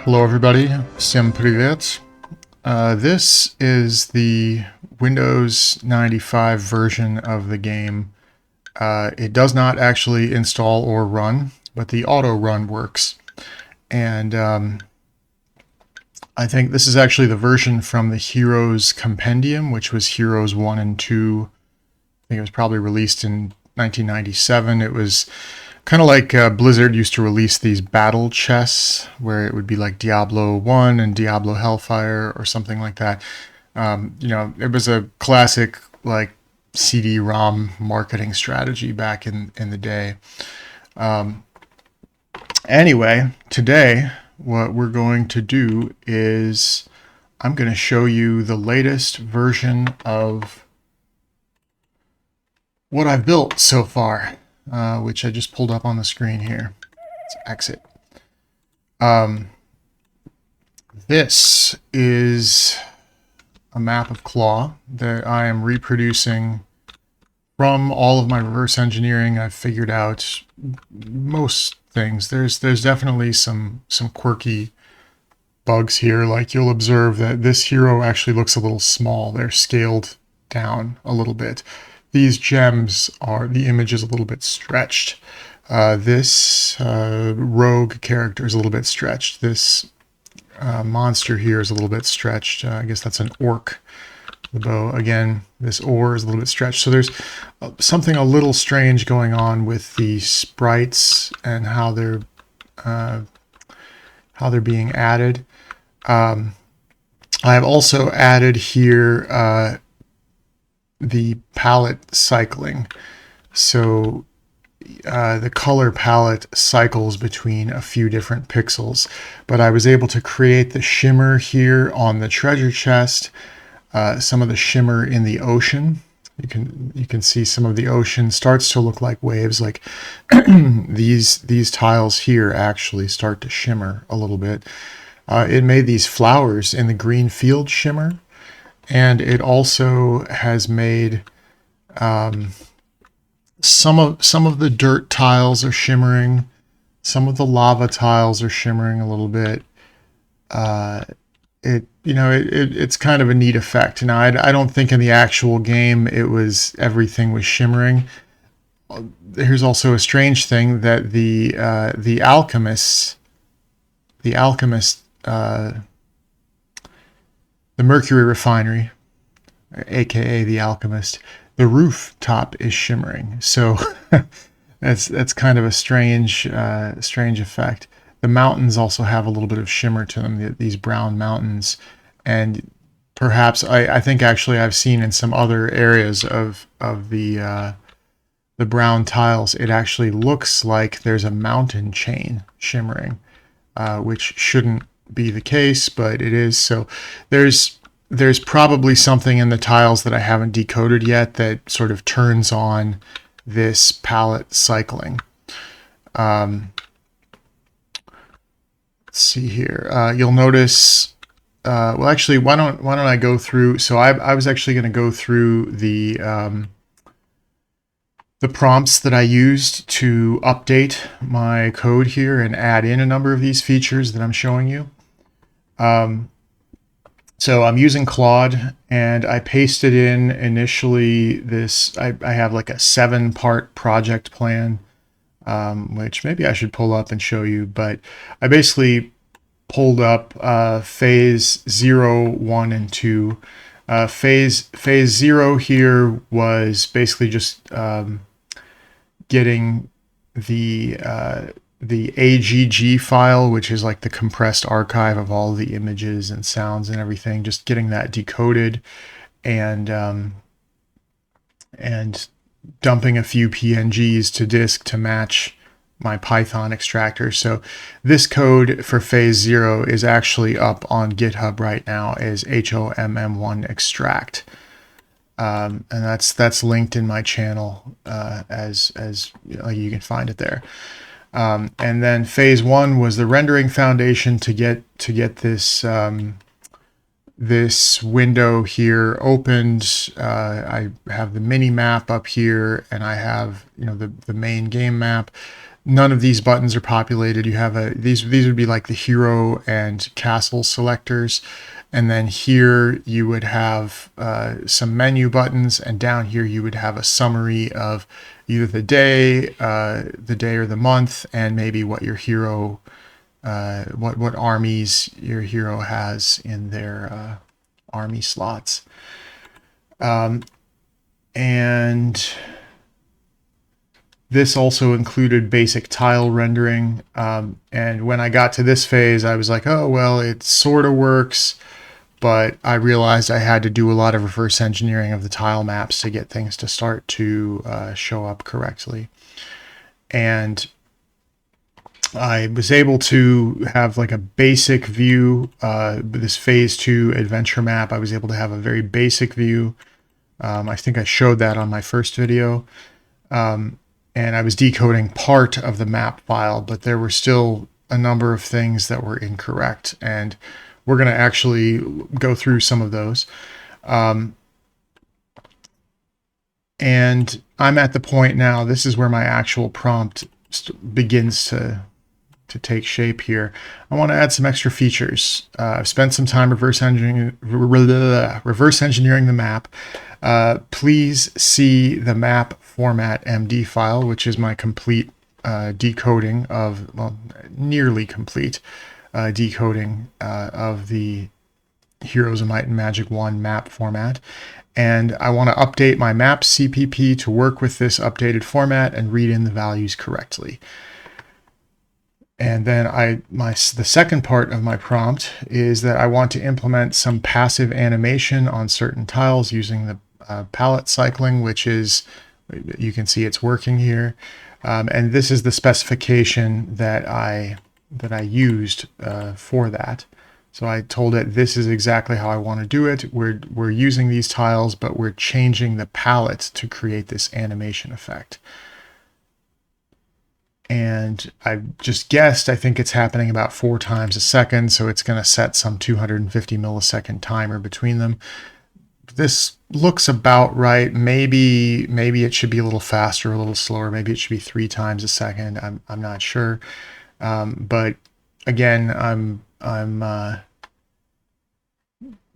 Hello everybody, Всем привет. This is the Windows 95 version of the game. It does not actually install or run, but the auto run works. And I think this is actually the version from the Heroes Compendium, which was Heroes 1 and 2. I think it was probably released in 1997. It was kind of like Blizzard used to release these battle chests where it would be like Diablo 1 and Diablo Hellfire or something like that. It was a classic like CD-ROM marketing strategy back in the day. Anyway, today what we're going to do is I'm going to show you the latest version of what I've built so far. Which I just pulled up on the screen here. Let's exit. This is a map of Claw that I am reproducing from all of my reverse engineering. I've figured out most things. There's definitely some quirky bugs here. Like you'll observe that this hero actually looks a little small. They're scaled down a little bit. These gems the image is a little bit stretched. This rogue character is a little bit stretched. This monster here is a little bit stretched. I guess that's an orc. The bow, again, this oar is a little bit stretched. So there's something a little strange going on with the sprites and how they're being added. I have also added here the palette cycling. So the color palette cycles between a few different pixels, but I was able to create the shimmer here on the treasure chest, some of the shimmer in the ocean. You can see some of the ocean starts to look like waves, like these tiles here actually start to shimmer a little bit. It made these flowers in the green field shimmer. And it also has made some of the dirt tiles are shimmering, some of the lava tiles are shimmering a little bit. It's kind of a neat effect. Now I don't think in the actual game everything was shimmering. Here's also a strange thing that the alchemist. The Mercury Refinery, aka the Alchemist, the rooftop is shimmering. So that's kind of a strange effect. The mountains also have a little bit of shimmer to them, these brown mountains. And perhaps I think actually I've seen in some other areas of the brown tiles, it actually looks like there's a mountain chain shimmering, which shouldn't be the case, but it is. So there's probably something in the tiles that I haven't decoded yet that sort of turns on this palette cycling. Let's see here. You'll notice. Well, actually, why don't I go through? So I was actually going to go through the prompts that I used to update my code here and add in a number of these features that I'm showing you. So I'm using Claude, and I pasted in initially this. I have like a 7-part project plan, which maybe I should pull up and show you. But I basically pulled up phase 0, 1, and 2. Phase 0 here was basically just getting the AGG file, which is like the compressed archive of all the images and sounds and everything, just getting that decoded and dumping a few PNGs to disk to match my Python extractor. So this code for phase 0 is actually up on GitHub right now as HOMM1 extract. And that's linked in my channel as you can find it there. And then phase 1 was the rendering foundation to get this this window here opened. I have the mini map up here, and I have the main game map. none of these buttons are populated. You have these would be like the hero and castle selectors. And then here you would have some menu buttons, and down here you would have a summary of either the day or the month, and maybe what your hero, what armies your hero has in their army slots. And this also included basic tile rendering. And when I got to this phase, I was like, oh, well, it sort of works. But I realized I had to do a lot of reverse engineering of the tile maps to get things to start to show up correctly. And I was able to have like a basic view, this phase 2 adventure map. I was able to have a very basic view. I think I showed that on my first video. And I was decoding part of the map file, but there were still a number of things that were incorrect. And we're going to actually go through some of those. And I'm at the point now, this is where my actual prompt begins to take shape here. I want to add some extra features. I've spent some time reverse engineering the map. Please see the map format MD file, which is my complete decoding of, well, nearly complete decoding of the Heroes of Might and Magic 1 map format. And I want to update my map CPP to work with this updated format and read in the values correctly. And then the second part of my prompt is that I want to implement some passive animation on certain tiles using the palette cycling, which is, you can see it's working here. And this is the specification that I used for that. So I told it this is exactly how I want to do it. We're using these tiles, but we're changing the palette to create this animation effect. And I just guessed, I think it's happening about 4 times a second, so it's going to set some 250 millisecond timer between them. This looks about right. Maybe it should be a little faster, a little slower. Maybe it should be 3 times a second. I'm not sure. But again, I'm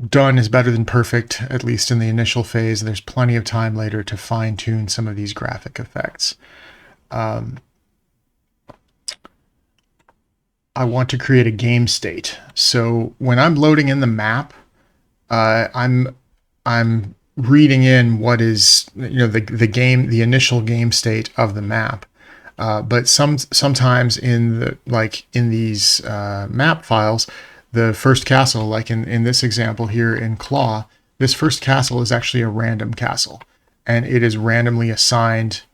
done is better than perfect, at least in the initial phase. There's plenty of time later to fine tune some of these graphic effects. I want to create a game state. So when I'm loading in the map, I'm reading in what is, the initial game state of the map. But sometimes in these map files, the first castle, like in this example here in Claw, this first castle is actually a random castle, and it is randomly assigned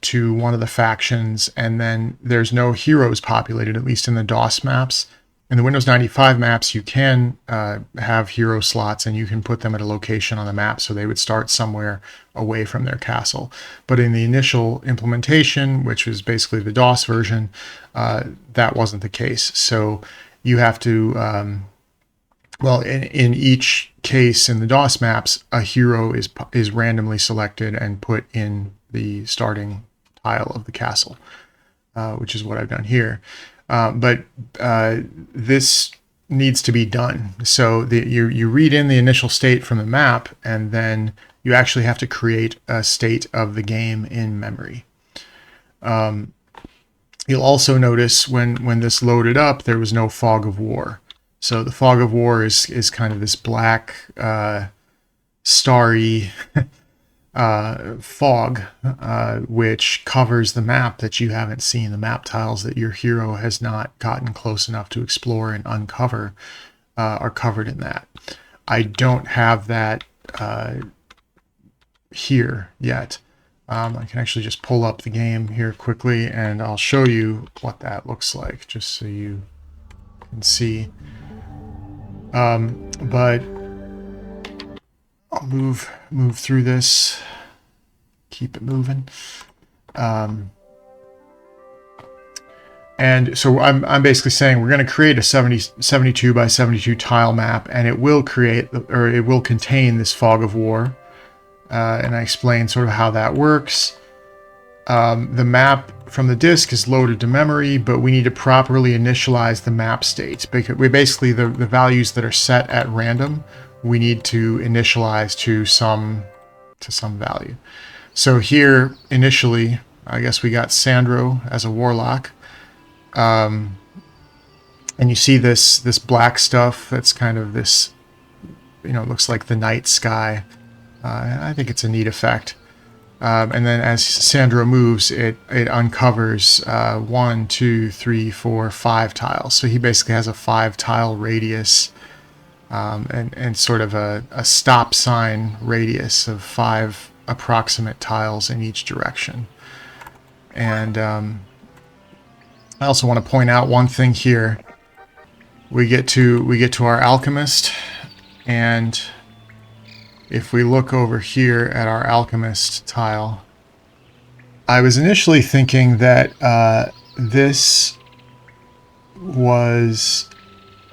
to one of the factions, and then there's no heroes populated, at least in the DOS maps. In the Windows 95 maps, you can have hero slots, and you can put them at a location on the map, so they would start somewhere away from their castle. But in the initial implementation, which was basically the DOS version, that wasn't the case. So you have to, in each case in the DOS maps, a hero is randomly selected and put in the starting tile of the castle, which is what I've done here. But this needs to be done. So you read in the initial state from the map, and then you actually have to create a state of the game in memory. You'll also notice when this loaded up, there was no fog of war. So the fog of war is kind of this black, starry fog, which covers the map that you haven't seen, the map tiles that your hero has not gotten close enough to explore and uncover are covered in that. I don't have that here yet. I can actually just pull up the game here quickly, and I'll show you what that looks like, just so you can see. But I'll move through this, keep it moving. And so I'm basically saying we're going to create a 72 by 72 tile map, and it will contain this fog of war. And I explain sort of how that works. The map from the disk is loaded to memory, but we need to properly initialize the map state. Because we basically, the values that are set at random, we need to initialize to some value. So here, initially, I guess we got Sandro as a warlock. And you see this black stuff that's kind of this, looks like the night sky. I think it's a neat effect. And then as Sandro moves, it uncovers 1, 2, 3, 4, 5 tiles. So he basically has a 5-tile radius and sort of a stop sign radius of 5 approximate tiles in each direction. And I also want to point out one thing here. We get to our alchemist, and if we look over here at our alchemist tile, I was initially thinking that this was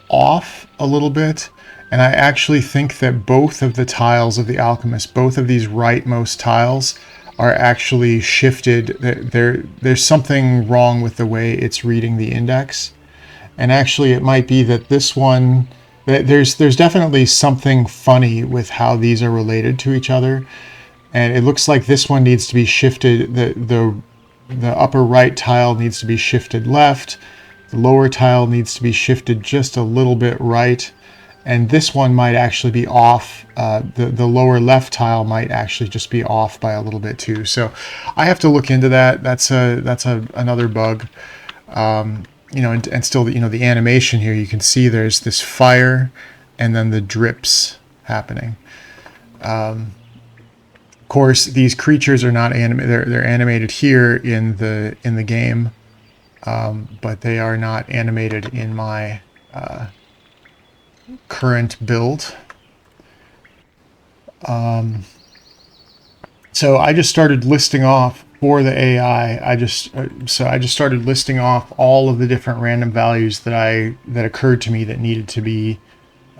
off a little bit, and I actually think that both of the tiles of the alchemist, both of these rightmost tiles, are actually shifted. There's something wrong with the way it's reading the index. And actually it might be that this one, there's definitely something funny with how these are related to each other. And it looks like this one needs to be shifted, the upper right tile needs to be shifted left, the lower tile needs to be shifted just a little bit right, and this one might actually be off. The lower left tile might actually just be off by a little bit too. So I have to look into that. That's another bug. And still, the animation here, you can see there's this fire and then the drips happening. Of course, these creatures are not animated. They're animated here in the game, but they are not animated in my current build. So I just started listing off for the AI. I just started listing off all of the different random values that occurred to me that needed to be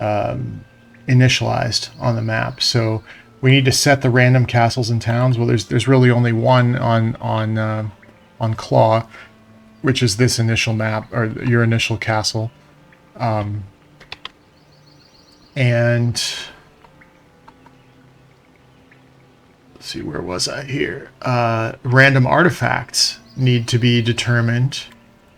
initialized on the map. So we need to set the random castles and towns. Well, there's really only one on Claw, which is this initial map, or your initial castle, and let's see, where was I here? Random artifacts need to be determined.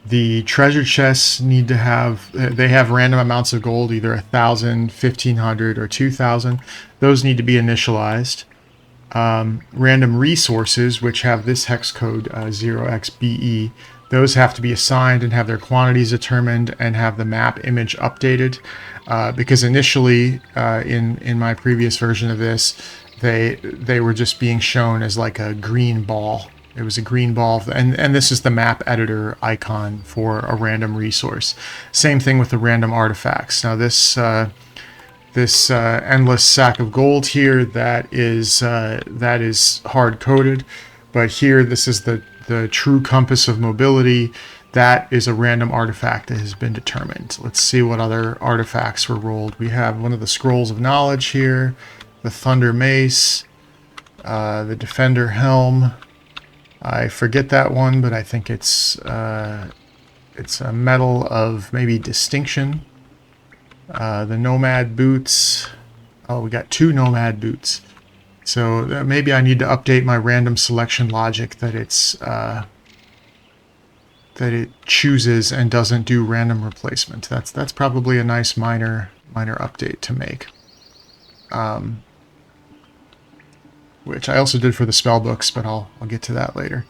The treasure chests need to have, they have random amounts of gold, either 1,000, 1,500, or 2,000. Those need to be initialized. Random resources, which have this hex code 0xBE, those have to be assigned and have their quantities determined and have the map image updated. Because initially, in my previous version of this, they were just being shown as like a green ball. It was a green ball, and this is the map editor icon for a random resource. Same thing with the random artifacts. Now this endless sack of gold here, that is hard coded, but here this is the true compass of mobility. That is a random artifact that has been determined. Let's see what other artifacts were rolled. We have one of the scrolls of knowledge here, the thunder mace, the defender helm. I forget that one, but I think it's a medal of maybe distinction. The nomad boots. Oh, we got 2 nomad boots. So maybe I need to update my random selection logic that it chooses and doesn't do random replacement. That's probably a nice minor update to make. Which I also did for the spell books, but I'll get to that later.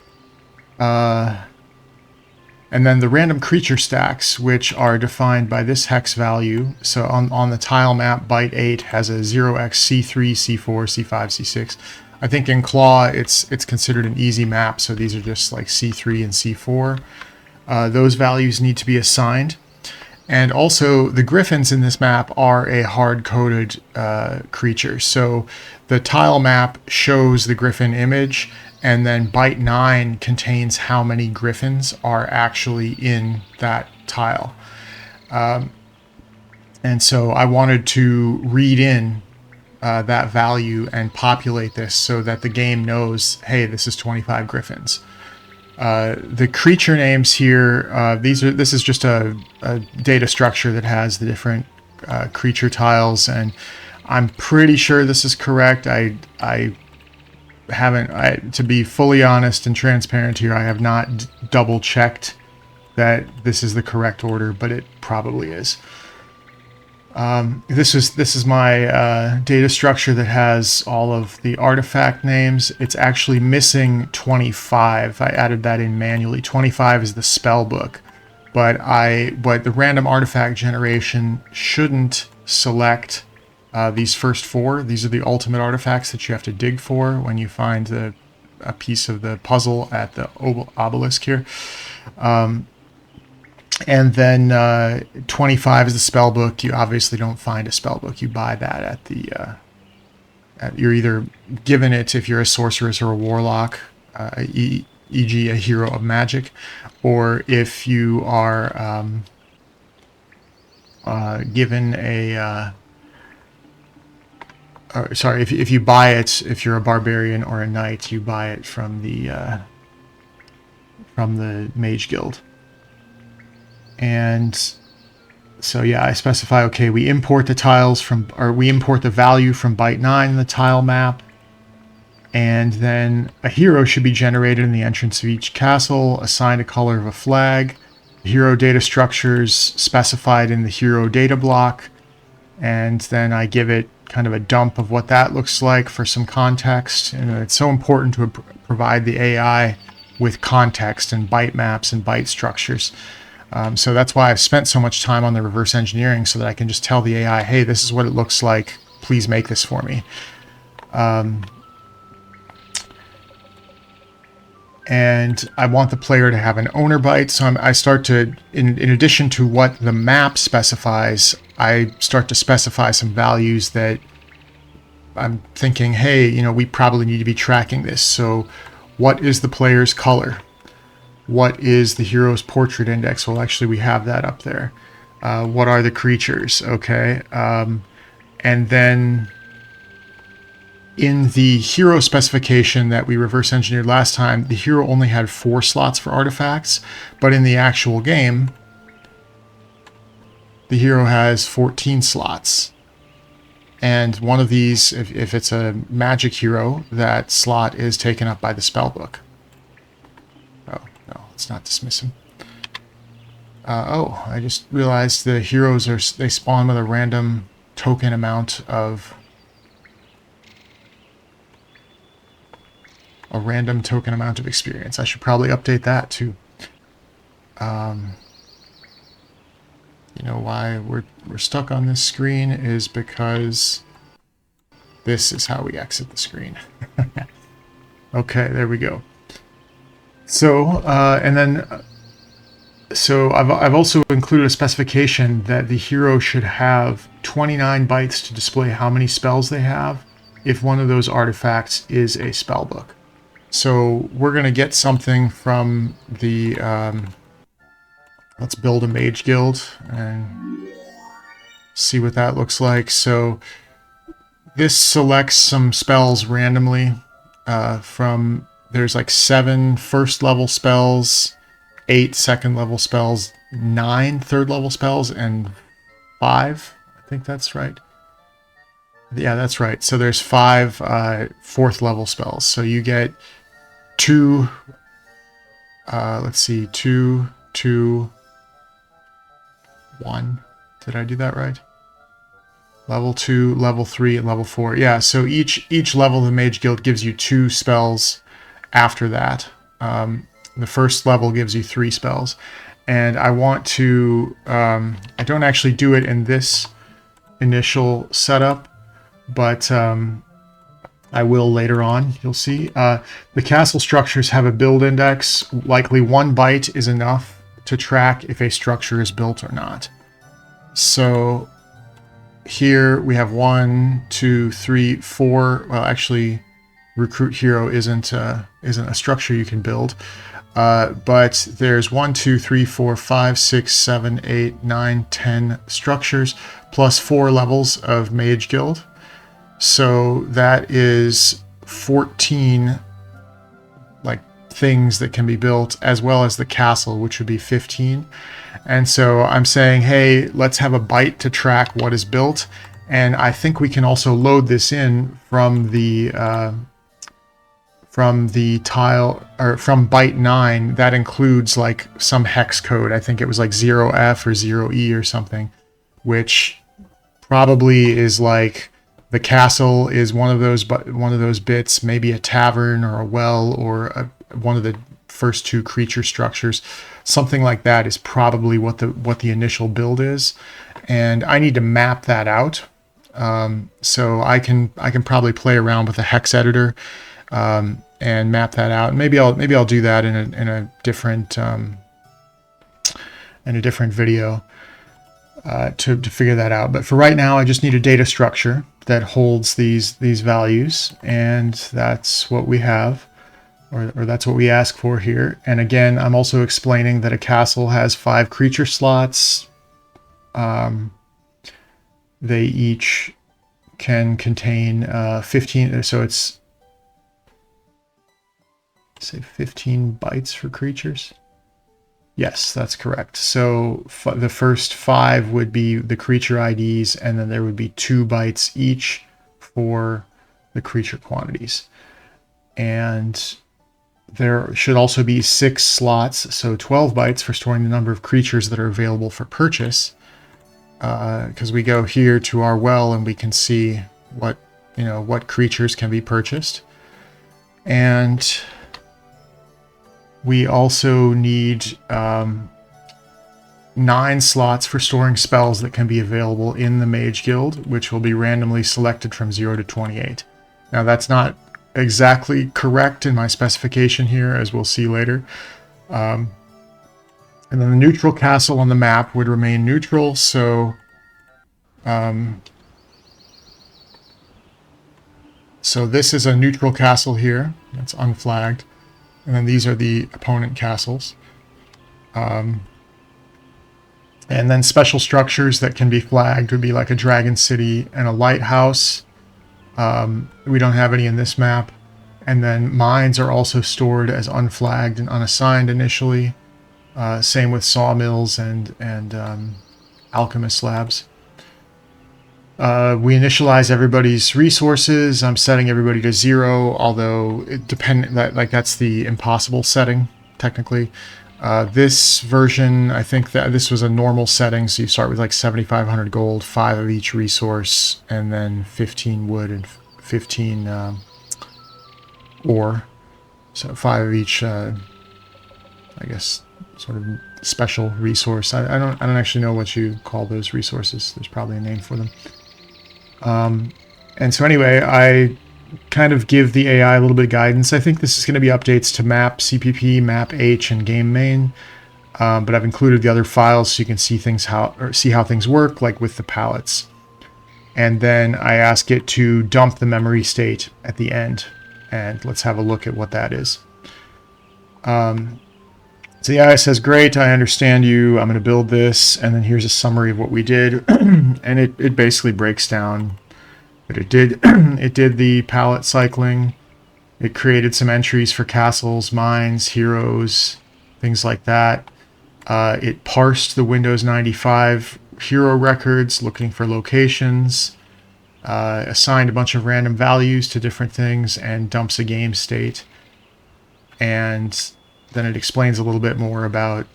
And then the random creature stacks, which are defined by this hex value. So on the tile map, byte 8 has a 0x C3, C4, C5, C6. I think in Claw it's considered an easy map, so these are just like C3 and C4. Those values need to be assigned. And also, the griffins in this map are a hard-coded creature. So the tile map shows the griffin image, and then byte 9 contains how many griffins are actually in that tile. And so I wanted to read in that value and populate this so that the game knows, hey, this is 25 griffins. The creature names here, this is just a data structure that has the different creature tiles, and I'm pretty sure this is correct. I haven't, to be fully honest and transparent here, I have not double checked that this is the correct order, but it probably is. This is my data structure that has all of the artifact names. It's actually missing 25. I added that in manually. 25 is the spell book, but the random artifact generation shouldn't select these first 4. These are the ultimate artifacts that you have to dig for when you find a piece of the puzzle at the obelisk here. And then 25 is the spell book. You obviously don't find a spell book. You buy that at the... you're either given it if you're a sorceress or a warlock, e.g. a hero of magic, or if you are given a... sorry, if you buy it, if you're a barbarian or a knight, you buy it from the Mage Guild. And so yeah, I specify, okay, we import the tiles from, or we import the value from byte 9 in the tile map, and then a hero should be generated in the entrance of each castle, assigned a color of a flag, hero data structures specified in the hero data block, and then I give it kind of a dump of what that looks like for some context. And it's so important to provide the AI with context and byte maps and byte structures. So that's why I've spent so much time on the reverse engineering, so that I can just tell the AI, hey, this is what it looks like. Please make this for me. And I want the player to have an owner byte. So I start to, in addition to what the map specifies, I start to specify some values that I'm thinking, hey, you know, we probably need to be tracking this. So what is the player's color? What is the hero's portrait index? Well, actually, we have that up there. What are the creatures? Okay. And then in the hero specification that we reverse engineered last time, the hero only had 4 slots for artifacts, but in the actual game, the hero has 14 slots. And one of these, if it's a magic hero, that slot is taken up by the spellbook. No, let's not dismiss him. Oh, I just realized the heroes they spawn with a random token amount of experience. I should probably update that too. You know why we're stuck on this screen is because this is how we exit the screen. Okay, there we go. So, so I've also included a specification that the hero should have 29 bytes to display how many spells they have if one of those artifacts is a spell book. So we're going to get something from the, let's build a mage guild and see what that looks like. So this selects some spells randomly from... There's like 7 first level spells, 8 second level spells, 9 third level spells, and 5. I think that's right. Yeah, that's right. So there's 5 fourth level spells. So you get 2, let's see, 2, 2, 1. Did I do that right? Level 2, level 3, and level 4. Yeah, so each level of the Mage Guild gives you 2 spells. After that, the first level gives you 3 spells, and I want to, I don't actually do it in this initial setup, but I will later on, you'll see. The castle structures have a build index. Likely 1 byte is enough to track if a structure is built or not. So here we have 1, 2, 3, 4, well actually, recruit hero isn't a structure you can build, but there's 1, 2, 3, 4, 5, 6, 7, 8, 9, 10 structures plus 4 levels of Mage Guild. So that is 14, like things that can be built, as well as the castle, which would be 15. And so I'm saying, hey, let's have a byte to track what is built. And I think we can also load this in from the tile, or from byte 9. That includes like some hex code. I think it was like 0F or 0E or something, which probably is like the castle is one of those bits, maybe a tavern or a well or one of the first two creature structures. Something like that is probably what the initial build is, and I need to map that out. So I can probably play around with a hex editor and map that out. And maybe I'll do that in a different video to figure that out. But for right now, I just need a data structure that holds these values, and that's what we have, or that's what we ask for here. And again, I'm also explaining that a castle has 5 creature slots. They each can contain 15, so it's, say, 15 bytes for creatures. Yes, that's correct. So the first 5 would be the creature IDs, and then there would be 2 bytes each for the creature quantities. And there should also be 6 slots, so 12 bytes for storing the number of creatures that are available for purchase. Because we go here to our well and we can see what creatures can be purchased. And we also need 9 slots for storing spells that can be available in the Mage Guild, which will be randomly selected from 0 to 28. Now that's not exactly correct in my specification here, as we'll see later. And then the neutral castle on the map would remain neutral, so this is a neutral castle here. That's unflagged. And then these are the opponent castles. And then special structures that can be flagged would be like a dragon city and a lighthouse. We don't have any in this map. And then mines are also stored as unflagged and unassigned initially. Same with sawmills and alchemist labs. We initialize everybody's resources. I'm setting everybody to 0, although that's the impossible setting technically. This version, I think that this was a normal setting, so you start with like 7,500 gold, 5 of each resource, and then 15 wood and 15 ore. So 5 of each, I guess, sort of special resource. I don't actually know what you call those resources. There's probably a name for them. And so anyway, I kind of give the AI a little bit of guidance. I think this is going to be updates to map CPP, map H, and game main. But I've included the other files so you can see how things work, like with the palettes. And then I ask it to dump the memory state at the end, and let's have a look at what that is. So the AI says, great, I understand you, I'm going to build this, and then here's a summary of what we did. And it basically breaks down what it did. It did the palette cycling, it created some entries for castles, mines, heroes, things like that. It parsed the Windows 95 hero records, looking for locations, assigned a bunch of random values to different things, and dumps a game state. And then it explains a little bit more about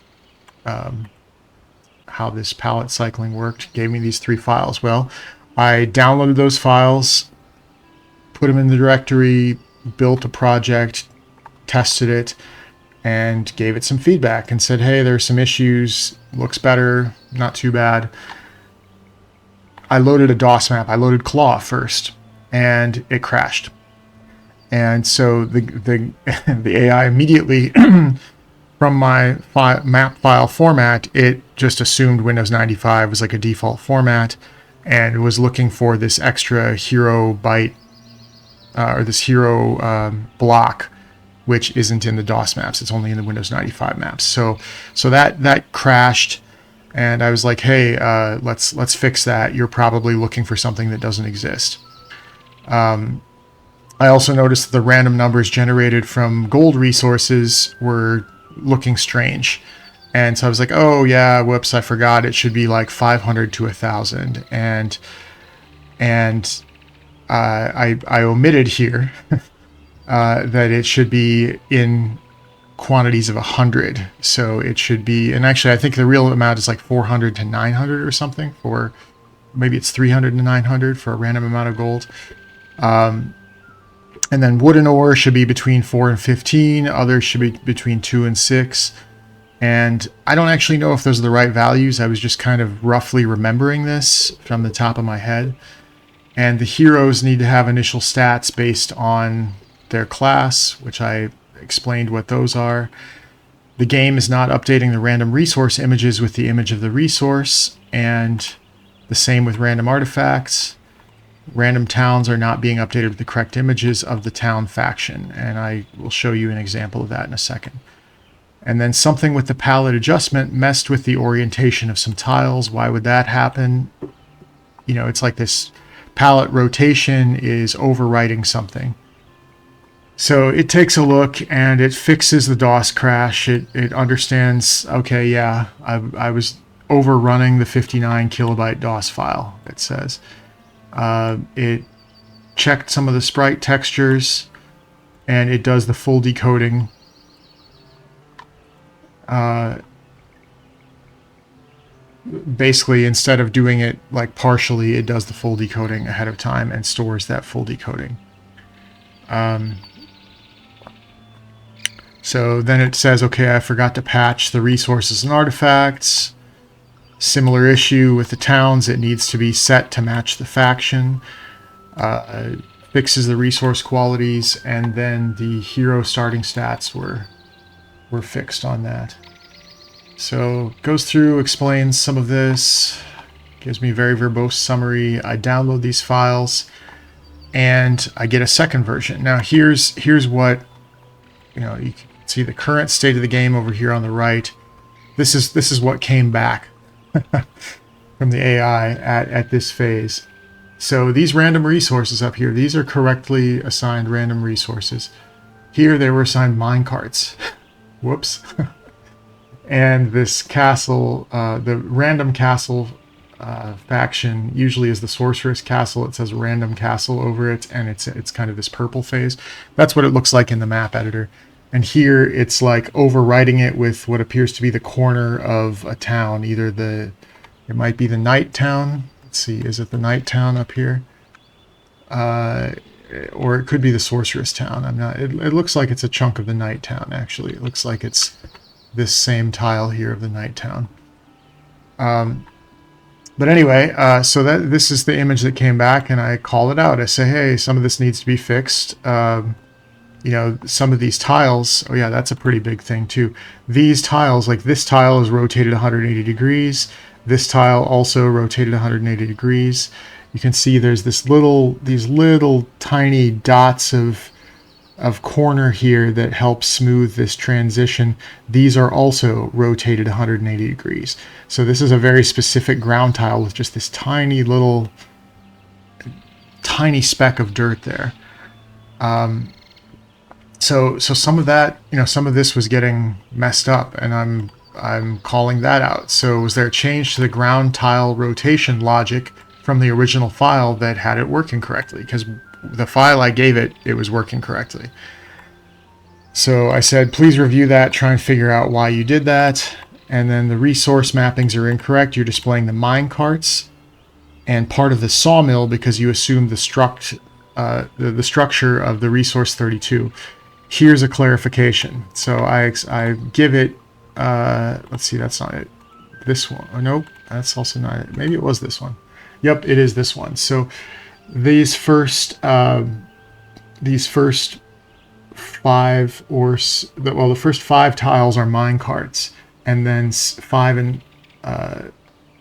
how this palette cycling worked. Gave me these 3 files. Well, I downloaded those files, put them in the directory, built a project, tested it, and gave it some feedback and said, hey, there's some issues, looks better, not too bad. I loaded a DOS map. I loaded Claw first, and it crashed. And so the AI immediately, from my map file format, it just assumed Windows 95 was like a default format, and it was looking for this extra hero byte, or this hero block, which isn't in the DOS maps. It's only in the Windows 95 maps. So that crashed, and I was like, hey, let's fix that. You're probably looking for something that doesn't exist. I also noticed that the random numbers generated from gold resources were looking strange. And so I was like, oh yeah, whoops, I forgot. It should be like 500 to 1,000. And I omitted here that it should be in quantities of 100. So it should be, and actually I think the real amount is like 400 to 900 or something, for maybe it's 300 to 900 for a random amount of gold. And then wooden ore should be between 4 and 15. Others should be between 2 and 6. And I don't actually know if those are the right values. I was just kind of roughly remembering this from the top of my head. And the heroes need to have initial stats based on their class, which I explained what those are. The game is not updating the random resource images with the image of the resource, and the same with random artifacts. Random towns are not being updated with the correct images of the town faction, and I will show you an example of that in a second. And then something with the palette adjustment messed with the orientation of some tiles. Why would that happen? You know, it's like this palette rotation is overwriting something. So it takes a look and it fixes the DOS crash. It understands, okay, yeah, I was overrunning the 59 kilobyte DOS file, it says. It checked some of the sprite textures and it does the full decoding. Basically, instead of doing it like partially, it does the full decoding ahead of time and stores that full decoding. So then it says, okay, I forgot to patch the resources and artifacts. Similar issue with the towns. It needs to be set to match the faction. Fixes the resource qualities, and then the hero starting stats were fixed on that. So goes through, explains some of this, gives me a very verbose summary. I download these files, and I get a second version. Now here's what, you know, you can see the current state of the game over here on the right. This is what came back from the AI at this phase. So these random resources up here, these are correctly assigned random resources. Here they were assigned minecarts. Whoops. And this castle, the random castle faction usually is the sorceress castle. It says random castle over it, and it's kind of this purple phase. That's what it looks like in the map editor. And here it's like overwriting it with what appears to be the corner of a town. Either it might be the night town. Let's see, is it the night town up here? Or it could be the sorceress town. I'm not. It looks like it's a chunk of the night town. Actually, it looks like it's this same tile here of the night town. But anyway, so this is the image that came back, and I call it out. I say, hey, some of this needs to be fixed. You know, some of these tiles, oh yeah, that's a pretty big thing too. These tiles, like this tile is rotated 180 degrees. This tile also rotated 180 degrees. You can see there's these little tiny dots of corner here that help smooth this transition. These are also rotated 180 degrees. So this is a very specific ground tile with just this tiny speck of dirt there. So some of that, you know, some of this was getting messed up, and I'm calling that out. So was there a change to the ground tile rotation logic from the original file that had it working correctly? Because the file I gave it, it was working correctly. So I said, please review that, try and figure out why you did that. And then the resource mappings are incorrect. You're displaying the mine carts and part of the sawmill because you assumed the structure of the resource 32. Here's a clarification. So I give it, let's see, that's not it. This one, oh, nope, that's also not it. Maybe it was this one. Yep, it is this one. So these first 5 the first 5 tiles are mine carts, and then 5 and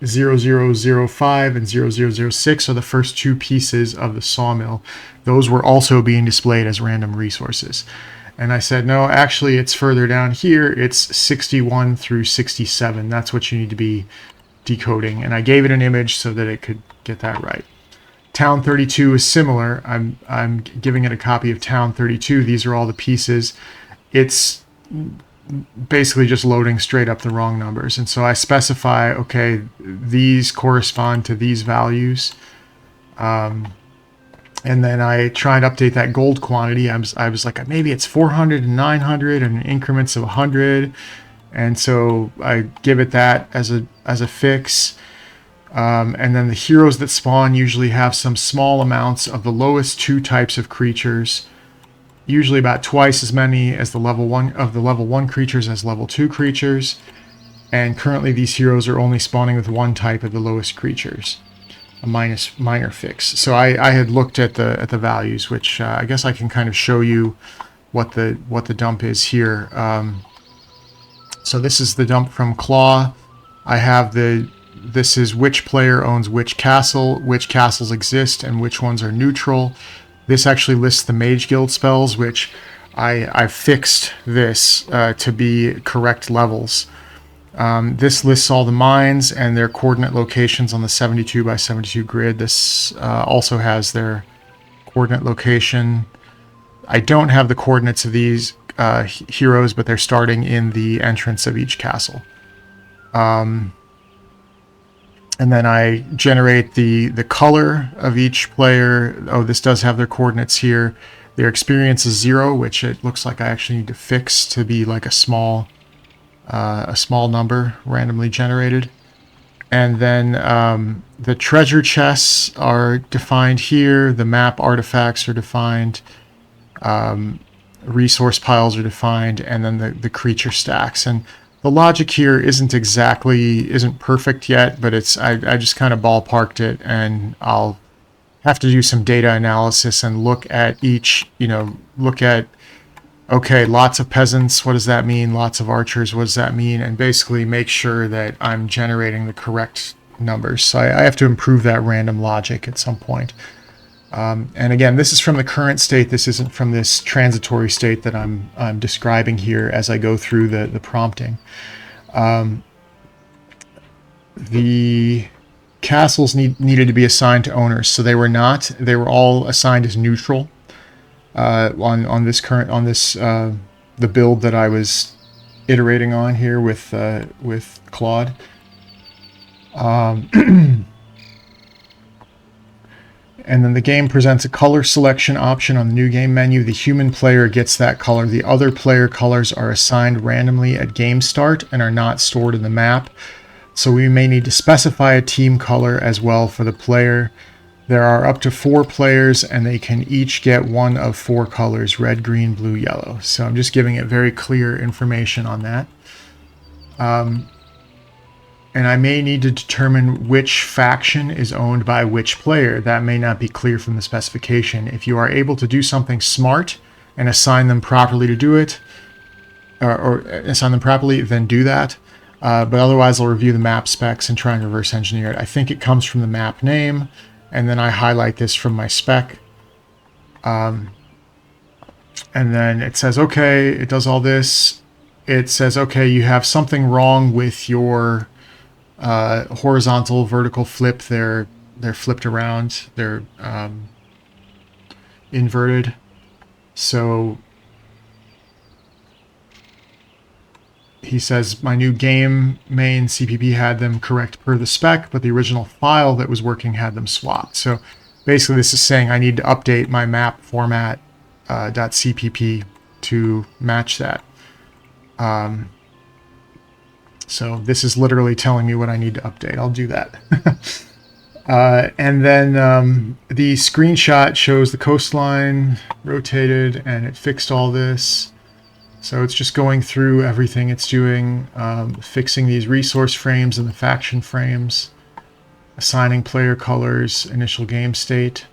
0005 and 0006 are the first 2 pieces of the sawmill. Those were also being displayed as random resources. And I said, no, actually it's further down here. It's 61 through 67. That's what you need to be decoding. And I gave it an image so that it could get that right. Town 32 is similar. I'm giving it a copy of Town 32. These are all the pieces. It's basically just loading straight up the wrong numbers. And so I specify, okay, these correspond to these values. And then I try and update that gold quantity. I was like, maybe it's 400 and 900 and increments of 100. And so I give it that as a fix. And then the heroes that spawn usually have some small amounts of the lowest 2 types of creatures, usually about twice as many as the level 1 creatures as level 2 creatures. And currently these heroes are only spawning with 1 type of the lowest creatures, a minor fix. So I had looked at the values, which I guess I can kind of show you what the dump is here. So this is the dump from Claw. I have this is which player owns which castle, which castles exist, and which ones are neutral. This actually lists the Mage Guild spells, which I fixed this to be correct levels. This lists all the mines and their coordinate locations on the 72 by 72 grid. This also has their coordinate location. I don't have the coordinates of these heroes, but they're starting in the entrance of each castle. And then I generate the color of each player. Oh, this does have their coordinates here. Their experience is 0, which it looks like I actually need to fix to be like a small number randomly generated. And then the treasure chests are defined here. The map artifacts are defined. Resource piles are defined, and then the creature stacks. And the logic here isn't perfect yet, but I just kind of ballparked it, and I'll have to do some data analysis and look at each, okay, lots of peasants, what does that mean? Lots of archers, what does that mean? And basically make sure that I'm generating the correct numbers. So I have to improve that random logic at some point. And again, this is from the current state. This isn't from this transitory state that I'm describing here as I go through the prompting. The castles needed to be assigned to owners, so they were not. They were all assigned as neutral on this the build that I was iterating on here with Claude. And then the game presents a color selection option on the new game menu. The human player gets that color. The other player colors are assigned randomly at game start and are not stored in the map. So we may need to specify a team color as well for the player. There are up to 4 players, and they can each get one of 4 colors: red, green, blue, yellow. So I'm just giving it very clear information on that. And I may need to determine which faction is owned by which player. That may not be clear from the specification. If you are able to do something smart and assign them properly to do it, or assign them properly, then do that. But otherwise, I'll review the map specs and try and reverse engineer it. I think it comes from the map name, and then I highlight this from my spec. And then it says, okay, it does all this. It says, okay, you have something wrong with your horizontal, vertical flip. They're flipped around. They're inverted. So he says my new game main CPP had them correct per the spec, but the original file that was working had them swapped. So basically this is saying I need to update my map format .cpp to match that. So this is literally telling me what I need to update. I'll do that. And then the screenshot shows the coastline rotated, and it fixed all this. So it's just going through everything it's doing, fixing these resource frames and the faction frames, assigning player colors, initial game state.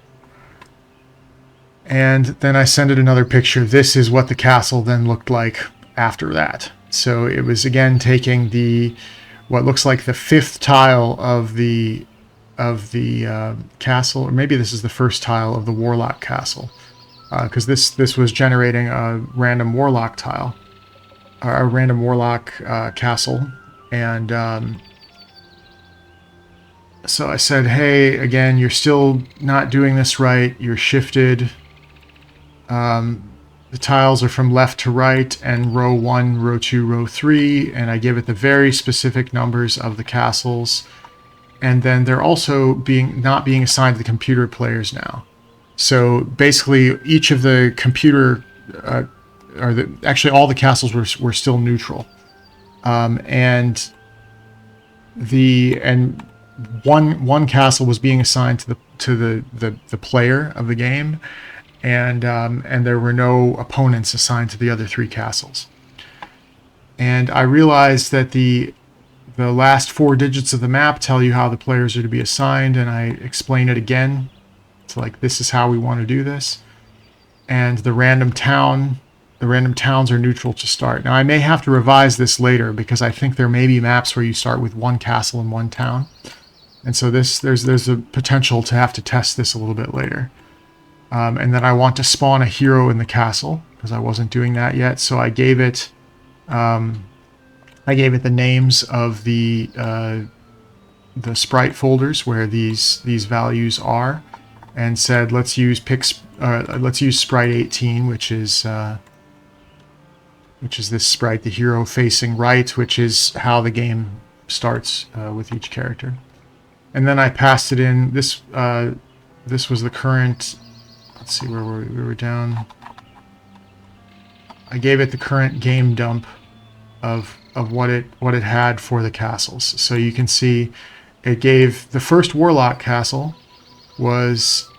And then I send it another picture. This is what the castle then looked like after that. So it was again taking what looks like the 5th tile of the castle, or maybe this is the first tile of the warlock castle, because this was generating a random warlock tile, a random warlock castle, and So I said, hey, again, you're still not doing this right. You're shifted. The tiles are from left to right and row 1, row 2, row 3. And I give it the very specific numbers of the castles. And then they're also not being assigned to the computer players now. So basically, each of the computer, actually all the castles were still neutral, and one castle was being assigned to the player of the game, and there were no opponents assigned to the other 3 castles. And I realized that the last 4 digits of the map tell you how the players are to be assigned, and I explain it again. It's like, this is how we want to do this. And the random towns are neutral to start. Now, I may have to revise this later because I think there may be maps where you start with 1 castle and 1 town. And so there's a potential to have to test this a little bit later. And then I want to spawn a hero in the castle because I wasn't doing that yet. So I gave it the names of the sprite folders where these values are, and said let's use sprite 18, which is this sprite, the hero facing right, which is how the game starts with each character. And then I passed it in. This was the current. Let's see, where were we? We were down. I gave it the current game dump of what it had for the castles. So you can see it gave the first warlock castle was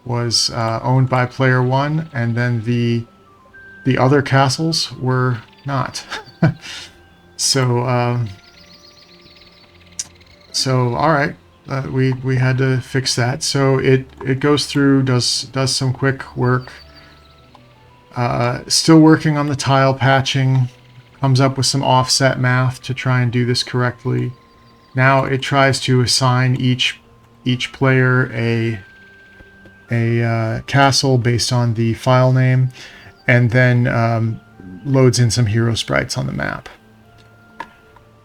owned by player 1, and then the other castles were not. So all right, we had to fix that. So it goes through, does some quick work. Still working on the tile patching, comes up with some offset math to try and do this correctly. Now it tries to assign each player a castle based on the file name, and then loads in some hero sprites on the map.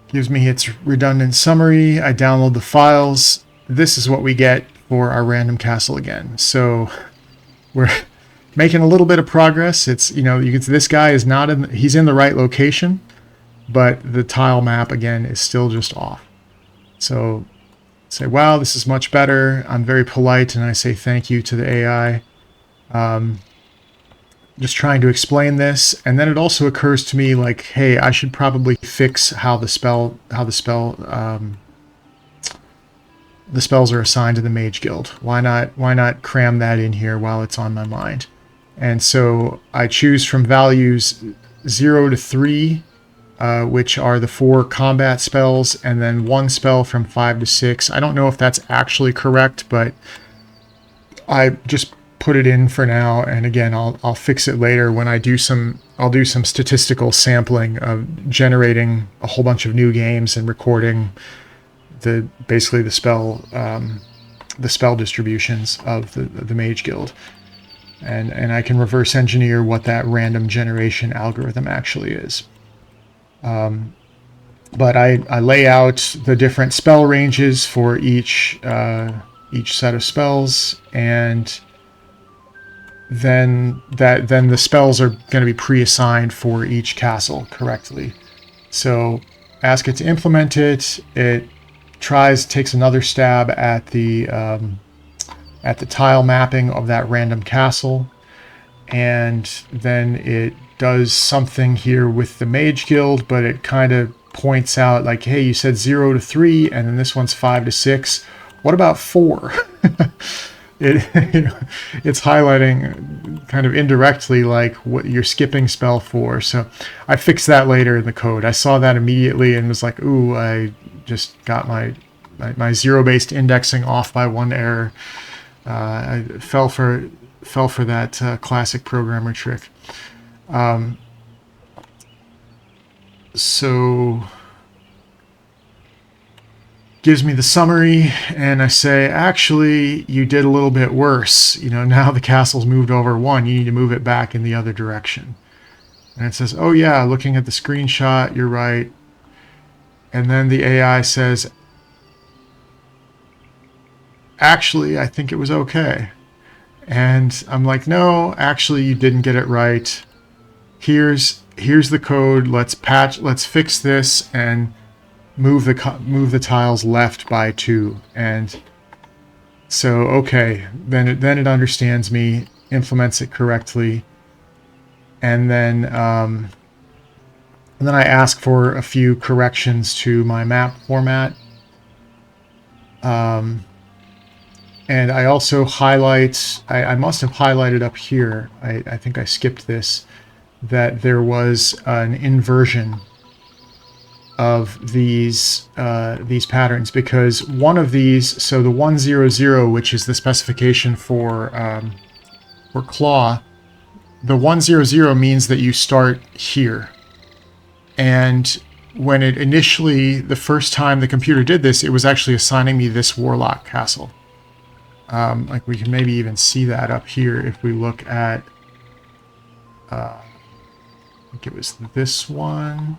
Gives me its redundant summary. I download the files. This is what we get for our random castle again. So we're making a little bit of progress. It's, you can see this guy is not in, he's in the right location, but the tile map again is still just off. So say, wow, this is much better. I'm very polite and I say thank you to the AI. Just trying to explain this, and then it also occurs to me like, hey, I should probably fix how the spells are assigned to the Mage Guild. Why not cram that in here while it's on my mind? And so I choose from values 0 to 3, which are the 4 combat spells, and then 1 spell from 5 to 6. I don't know if that's actually correct, but I just put it in for now, and again I'll fix it later when I'll do some statistical sampling of generating a whole bunch of new games and recording basically the spell distributions of the Mage Guild, and I can reverse engineer what that random generation algorithm actually is. But I lay out the different spell ranges for each set of spells, and then the spells are going to be pre-assigned for each castle correctly. So ask it to implement it. It takes another stab at the tile mapping of that random castle, and then it does something here with the Mage Guild, but it kind of points out like, hey, you said 0 to 3, and then this one's 5 to 6. What about 4? It's highlighting kind of indirectly like what you're skipping spell for. So I fixed that later in the code. I saw that immediately and was like, ooh, I just got my zero-based indexing off by 1 error. I fell for that classic programmer trick. So gives me the summary, and I say, actually, you did a little bit worse. Now the castle's moved over 1. You need to move it back in the other direction. And it says, oh yeah, looking at the screenshot, you're right. And then the AI says, actually, I think it was okay. And I'm like, no, actually, you didn't get it right. Here's the code. Let's fix this and move the tiles left by 2. And so, okay, then it understands me, implements it correctly, and then I ask for a few corrections to my map format. And I also highlight, I must have highlighted up here, I think I skipped this, that there was an inversion of these patterns, because one of these, so the 100, which is the specification for claw, the 100 means that you start here. And when it initially, the first time the computer did this, it was actually assigning me this warlock castle. Like we can maybe even see that up here if we look at, I think it was this one.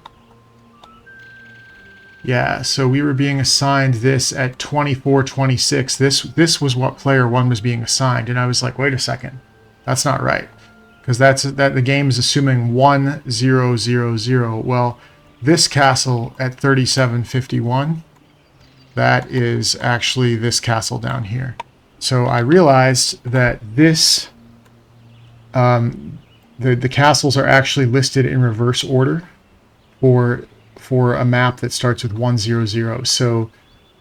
Yeah, so we were being assigned this at 2426. This was what player 1 was being assigned, and I was like, wait a second, that's not right, because that the game is assuming 1000. Well, this castle at 3751, that is actually this castle down here. So I realized that this, the castles are actually listed in reverse order for a map that starts with 100. So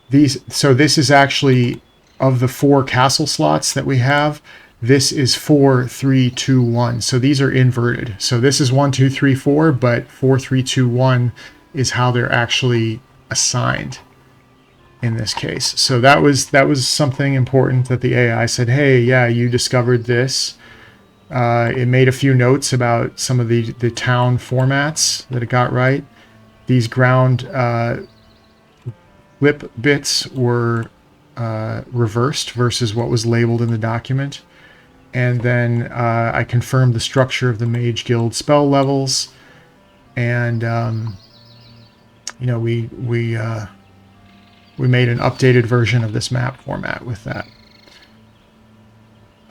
this is actually, of the 4 castle slots that we have, this is 4, 3, 2, 1. So these are inverted. So this is 1, 2, 3, 4, but 4, 3, 2, 1 is how they're actually assigned in this case. So that was something important that the AI said, hey, yeah, you discovered this. It made a few notes about some of the town formats that it got right. These ground flip bits were reversed versus what was labeled in the document. And then I confirmed the structure of the Mage Guild spell levels. And, you know, we made an updated version of this map format with that.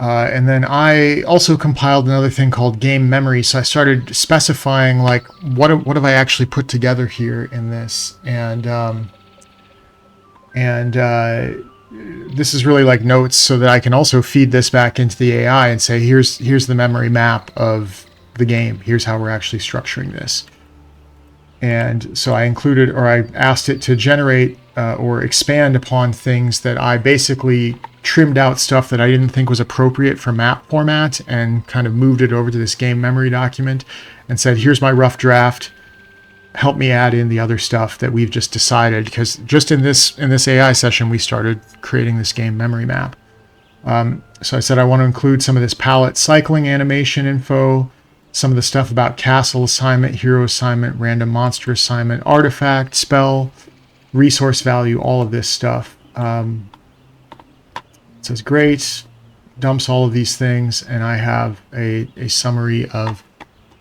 And then I also compiled another thing called game memory. So I started specifying, like, what have I actually put together here in this? And this is really like notes, so that I can also feed this back into the AI and say, here's the memory map of the game. Here's how we're actually structuring this. And so I included, or I asked it to generate or expand upon things that I basically trimmed out stuff that I didn't think was appropriate for map format, and kind of moved it over to this game memory document and said, here's my rough draft. Help me add in the other stuff that we've just decided, because just in this AI session, we started creating this game memory map. So I said I want to include some of this palette cycling animation info, some of the stuff about castle assignment, hero assignment, random monster assignment, artifact, spell, resource value, all of this stuff. It says great, dumps all of these things, and I have a summary of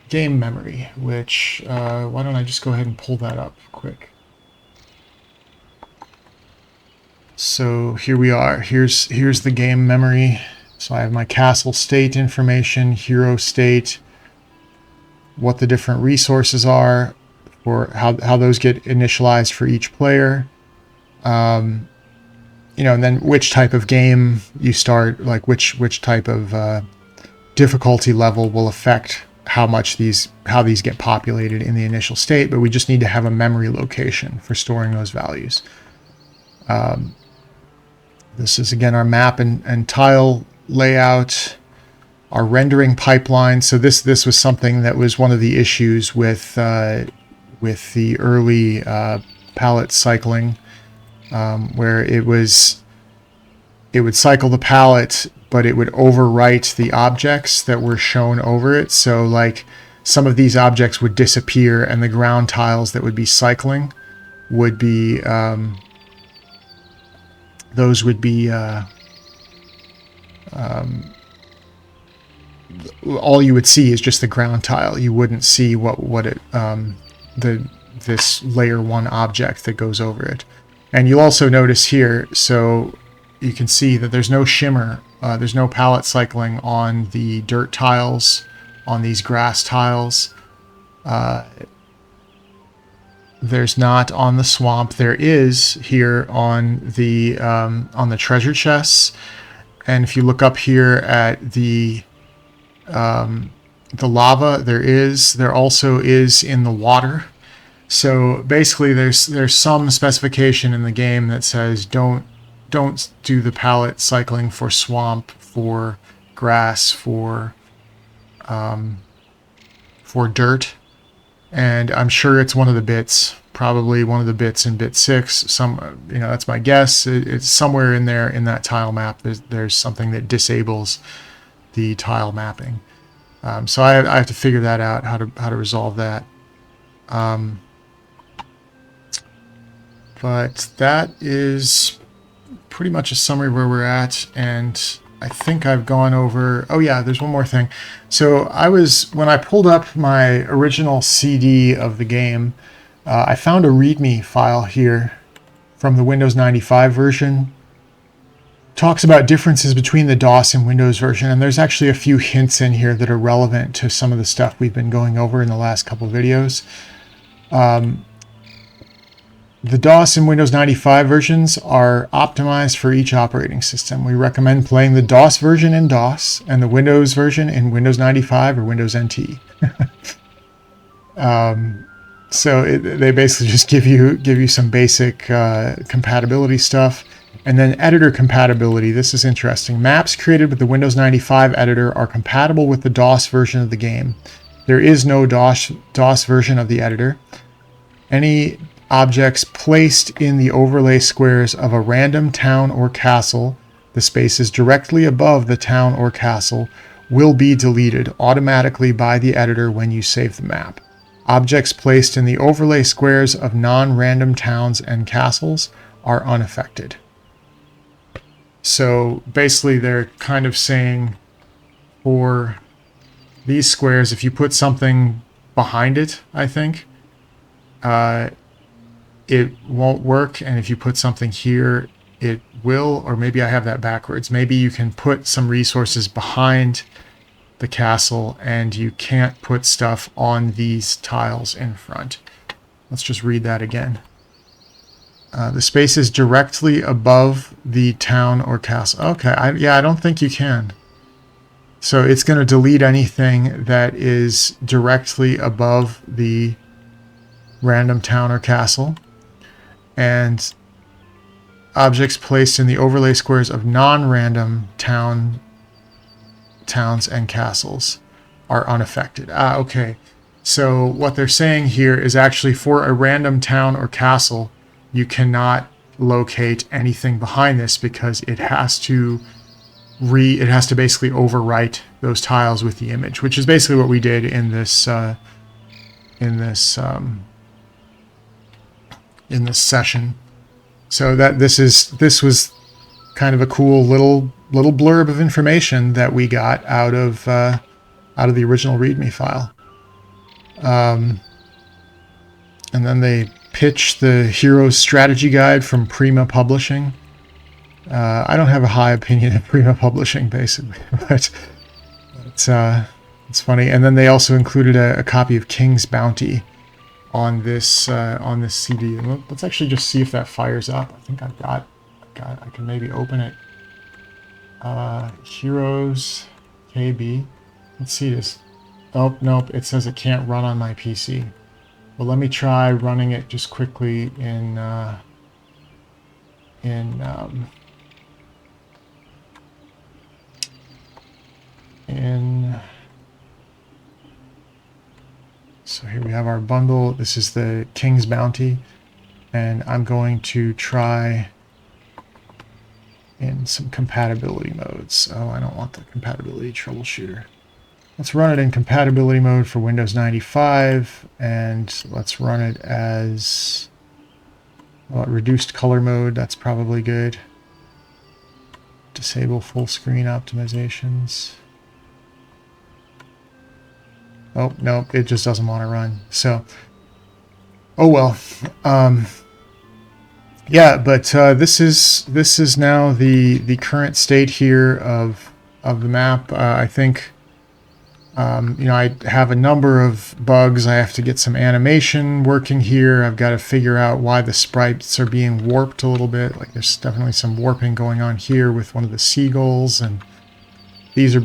game memory, which, why don't I just go ahead and pull that up quick. So here we are. Here's the game memory. So I have my castle state information, hero state, what the different resources are, or how those get initialized for each player. You know, and then which type of game you start, like which type of difficulty level will affect how these get populated in the initial state, but we just need to have a memory location for storing those values. This is again our map and tile layout, our rendering pipeline. So this was something that was one of the issues with the early palette cycling, where it would cycle the palette, but it would overwrite the objects that were shown over it. So like some of these objects would disappear, and the ground tiles that would be cycling would be, those would be, all you would see is just the ground tile. You wouldn't see this layer 1 object that goes over it. And you'll also notice here, so you can see that there's no shimmer. There's no palette cycling on the dirt tiles, on these grass tiles. There's not on the swamp. There is here on the treasure chests. And if you look up here at the lava, there also is in the water. So basically, there's some specification in the game that says don't do the palette cycling for swamp, for grass, for dirt. And I'm sure it's one of the bits, probably one of the bits in bit 6. That's my guess. It's somewhere in there in that tile map. There's something that disables the tile mapping. So I have to figure that out, how to resolve that. But that is pretty much a summary where we're at, and I think I've gone over... Oh yeah, there's one more thing. So when I pulled up my original CD of the game, I found a README file here from the Windows 95 version. Talks about differences between the DOS and Windows version, and there's actually a few hints in here that are relevant to some of the stuff we've been going over in the last couple of videos. The DOS and Windows 95 versions are optimized for each operating system. We recommend playing the DOS version in DOS and the Windows version in Windows 95 or Windows NT. So they basically just give you some basic compatibility stuff. And then editor compatibility. This is interesting. Maps created with the Windows 95 editor are compatible with the DOS version of the game. There is no DOS version of the editor. Any objects placed in the overlay squares of a random town or castle, the spaces directly above the town or castle, will be deleted automatically by the editor when you save the map. Objects placed in the overlay squares of non-random towns and castles are unaffected. So basically they're kind of saying for these squares, if you put something behind it, I think, it won't work, and if you put something here, it will. Or maybe I have that backwards. Maybe you can put some resources behind the castle, and you can't put stuff on these tiles in front. Let's just read that again. The space is directly above the town or castle. Okay, I don't think you can. So it's going to delete anything that is directly above the random town or castle. And objects placed in the overlay squares of non-random towns and castles are unaffected. Okay. So what they're saying here is actually for a random town or castle, you cannot locate anything behind this because it has to basically overwrite those tiles with the image, which is basically what we did in this session. So that this was kind of a cool little blurb of information that we got out of the original README file. And then they pitched the Heroes Strategy Guide from Prima Publishing. I don't have a high opinion of Prima Publishing, basically, but it's funny. And then they also included a copy of King's Bounty on this CD. Let's actually just see if that fires up. I think I can maybe open it. Heroes KB. Let's see this. Oh, nope. It says it can't run on my PC. Well, let me try running it just quickly in so here we have our bundle. This is the King's Bounty, and I'm going to try in some compatibility modes. Oh, I don't want the compatibility troubleshooter. Let's run it in compatibility mode for Windows 95, and let's run it as reduced color mode. That's probably good. Disable full screen optimizations. Oh, no, it just doesn't want to run. So, oh well. Yeah, but this is now the current state here of the map. I think you know, I have a number of bugs. I have to get some animation working here. I've got to figure out why the sprites are being warped a little bit. Like there's definitely some warping going on here with one of the seagulls, and these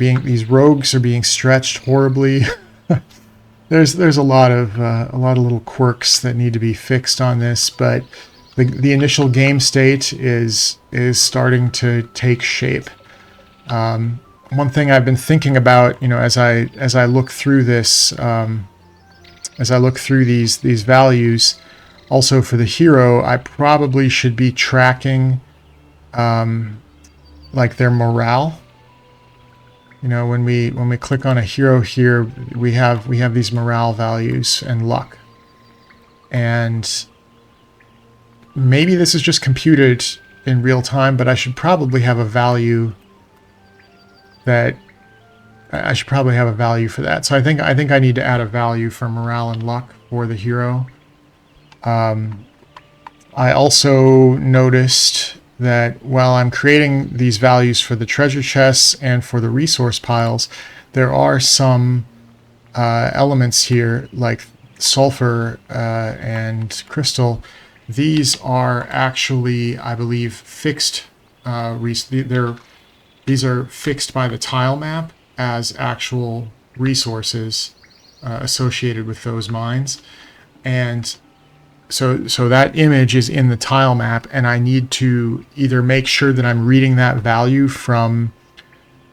rogues are being stretched horribly. There's a lot of little quirks that need to be fixed on this, but the initial game state is starting to take shape. One thing I've been thinking about, you know, as I look through this, as I look through these values, also for the hero, I probably should be tracking like their morale. You know, when we click on a hero here, we have these morale values and luck. And maybe this is just computed in real time, but I should probably have a value that I should probably have a value for that. So I think I need to add a value for morale and luck for the hero. I also noticed that while I'm creating these values for the treasure chests and for the resource piles, there are some elements here like sulfur and crystal. These are actually, I believe, fixed. These are fixed by the tile map as actual resources associated with those mines. And so that image is in the tile map, and I need to either make sure that I'm reading that value from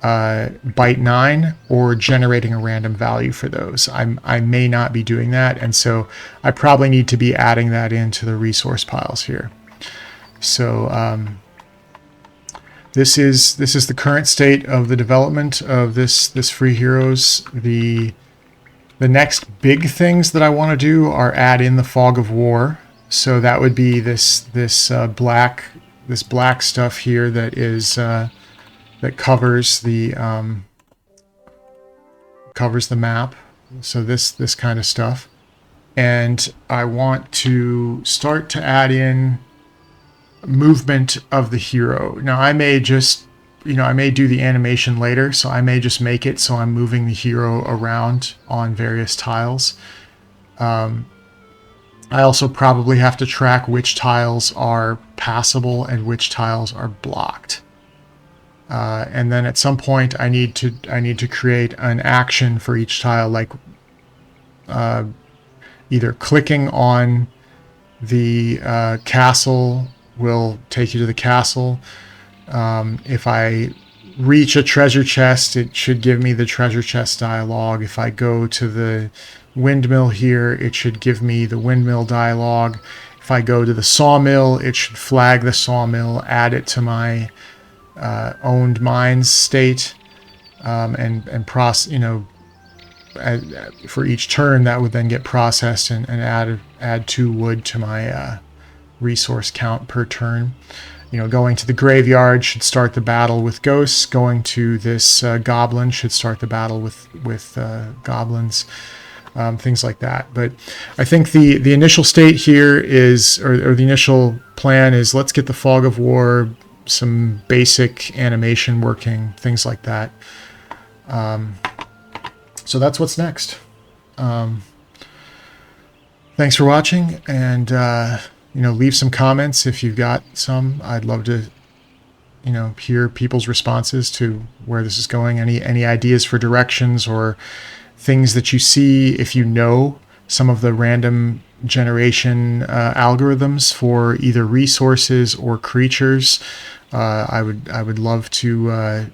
byte 9 or generating a random value for those. I may not be doing that, and so I probably need to be adding that into the resource piles here. So this is the current state of the development of this Free Heroes. The next big things that I want to do are add in the Fog of War. So that would be this black stuff here that is that covers the map. So this kind of stuff, and I want to start to add in movement of the hero. Now I may just, you know, I may do the animation later, so I may just make it so I'm moving the hero around on various tiles. I also probably have to track which tiles are passable and which tiles are blocked. And then at some point I need to create an action for each tile, like either clicking on the castle will take you to the castle. If I reach a treasure chest, it should give me the treasure chest dialogue. If I go to the windmill here, it should give me the windmill dialogue. If I go to the sawmill, it should flag the sawmill, add it to my owned mines state, and process, you know, for each turn that would then get processed and add 2 wood to my resource count per turn. You know, going to the graveyard should start the battle with ghosts. Going to this goblin should start the battle with goblins. Things like that. But I think the initial state here is, or the initial plan is, let's get the Fog of War, some basic animation working, things like that. So that's what's next. Thanks for watching, and you know, leave some comments if you've got some. I'd love to, you know, hear people's responses to where this is going. Any ideas for directions or things that you see, if you know some of the random generation algorithms for either resources or creatures. I would love to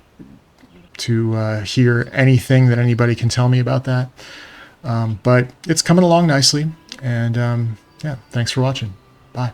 hear anything that anybody can tell me about that. But it's coming along nicely, and yeah, thanks for watching. Bye.